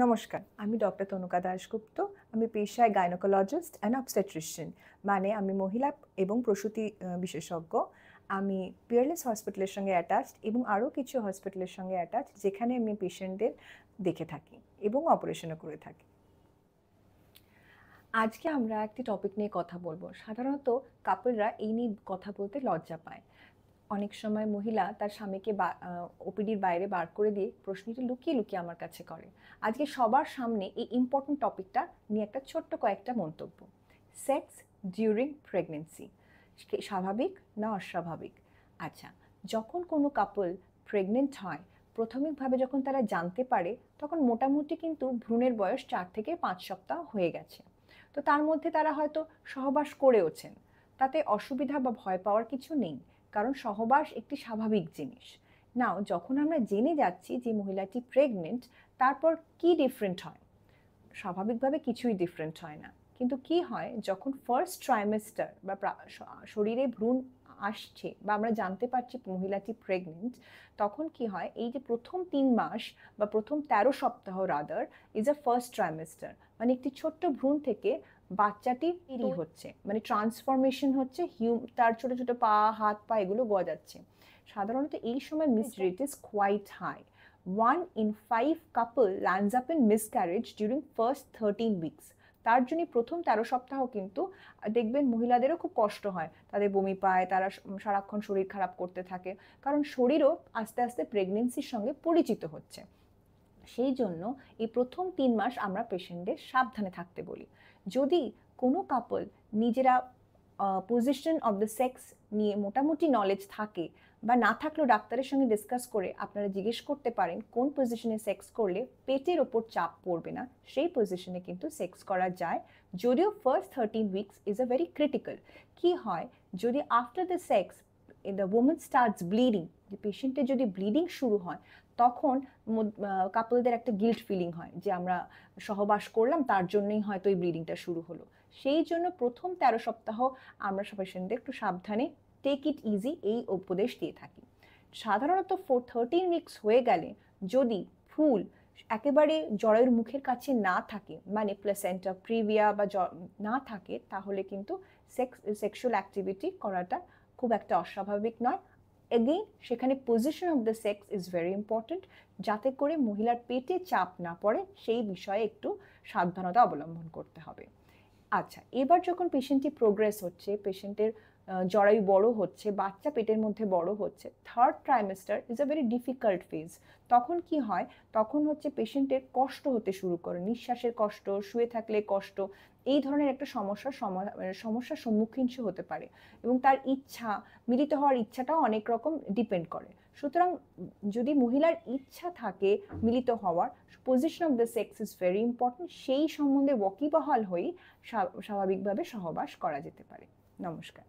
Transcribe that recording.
নমস্কার, আমি ডক্টর তনুকা দাশগুপ্ত। আমি পেশায় গাইনোকোলজিস্ট অ্যান্ড অবস্টেট্রিশিয়ান, মানে আমি মহিলা এবং প্রসূতি বিশেষজ্ঞ। আমি পিয়ারলেস হসপিটালের সঙ্গে অ্যাটাচড এবং আরও কিছু হসপিটালের সঙ্গে অ্যাটাচড, যেখানে আমি পেশেন্টদের দেখে থাকি এবং অপারেশনও করে থাকি। আজকে আমরা একটি টপিক নিয়ে কথা বলবো। সাধারণত কাপলরা এই নিয়ে কথা বলতে লজ্জা পায়। অনেক সময় মহিলা তার স্বামীকে ওপিডির বাইরে বার করে দিয়ে প্রশ্নটি লুকিয়ে লুকিয়ে আমার কাছে করে। আজকে সবার সামনে এই ইম্পর্টেন্ট টপিকটা নিয়ে একটা ছোট্ট কয়েকটা মন্তব্য। সেক্স ডিউরিং প্রেগনেন্সি স্বাভাবিক না অস্বাভাবিক? আচ্ছা, যখন কোনো কাপল প্রেগনেন্ট হয়, প্রাথমিকভাবে যখন তারা জানতে পারে, তখন মোটামুটি কিন্তু ভ্রূণের বয়স 4 থেকে 5 সপ্তাহ হয়ে গেছে। তো তার মধ্যে তারা হয়তো সহবাস করেওছেন। তাতে অসুবিধা বা ভয় পাওয়ার কিছু নেই, কারণ সহবাস একটি স্বাভাবিক জিনিস। নাও যখন আমরা জেনে যাচ্ছি যে মহিলাটি প্রেগনেন্ট, তারপর কি ডিফারেন্ট হয়? স্বাভাবিকভাবে কিছুই ডিফারেন্ট হয় না। কিন্তু কি হয়, যখন ফার্স্ট ট্রাইমেস্টার বা শরীরে ভ্রূণ আসছে বা আমরা জানতে পারছি মহিলাটি প্রেগনেন্ট, তখন কি হয়, এই যে প্রথম 3 মাস বা প্রথম 13 সপ্তাহ rather is a first trimester, মানে একটি ছোট্ট ভ্রূণ থেকে বাচ্চাটি তৈরি হচ্ছে, মানে ট্রান্সফরমেশন হচ্ছে, তার ছোট ছোট পা, হাত পা এগুলো গজাচ্ছে। সাধারণত এই সময় miss rate is quite high. 1 in 5 couple lands up in miscarriage during first 13 weeks. তার জন্য প্রথম 13 সপ্তাহ কিন্তু দেখবেন মহিলাদেরও খুব কষ্ট হয়, তাদের বমি পায়, তারা সারাক্ষণ শরীর খারাপ করতে থাকে, কারণ শরীরও আস্তে আস্তে প্রেগনেন্সির সঙ্গে পরিচিত হচ্ছে। সেই জন্য এই প্রথম 3 মাস আমরা পেশেন্টদের সাবধানে থাকতে বলি। যদি কোনো কাপল নিজেরা পজিশন অফ দ্য সেক্স নিয়ে মোটামুটি নলেজ থাকে, বা না থাকলেও ডাক্তারের সঙ্গে ডিসকাস করে আপনারা জিজ্ঞেস করতে পারেন কোন পজিশনে সেক্স করলে পেটের ওপর চাপ পড়বে না, সেই পজিশনে কিন্তু সেক্স করা যায়। যদিও first 13 weeks is a very critical. কি হয়, যদি after the sex the women starts bleeding, যে পেশেন্টের যদি ব্লিডিং শুরু হয়, তখন কাপলদের একটা গিল্ট ফিলিং হয় যে আমরা সহবাস করলাম, তার জন্যই হয়তো এই ব্লিডিংটা শুরু হলো। সেই জন্য প্রথম 13 সপ্তাহ আমরা পেশেন্টদের একটু সাবধানে টেক ইট ইজি এই উপদেশ দিয়ে থাকি। সাধারণত 13 উইকস হয়ে গেলে যদি ফুল একেবারে জরায়ুর মুখের কাছে না থাকে, মানে প্লেসেন্টা প্রিভিয়া বা না থাকে, তাহলে কিন্তু সেক্সুয়াল অ্যাক্টিভিটি করাটা খুব একটা অস্বাভাবিক নয়। এগেইন সেখানে position of the sex is very important, যাতে করে মহিলার পেটে চাপ না পড়ে, সেই বিষয়ে একটু সাবধানতা অবলম্বন করতে হবে। আচ্ছা, এবার যখন পেশেন্টটি প্রোগ্রেস হচ্ছে, পেশেন্টের জরায়ু বড় হচ্ছে, বাচ্চা পেটের মধ্যে বড় হচ্ছে, third trimester is a very difficult phase. তখন কি হয়, তখন হচ্ছে পেশেন্টের কষ্ট হতে শুরু করে, নিঃশ্বাসের কষ্ট, শুয়ে থাকলে কষ্ট, এই ধরনের একটা সমস্যার সম্মুখীন সে হতে পারে, এবং তার ইচ্ছা, মিলিত হওয়ার ইচ্ছাটাও অনেক রকম ডিপেন্ড করে। সুতরাং যদি মহিলার ইচ্ছা থাকে মিলিত হওয়ার, position of the sex is very important, সেই সম্বন্ধে ওয়াকিবহাল হয়েই স্বাভাবিকভাবে সহবাস করা যেতে পারে। নমস্কার।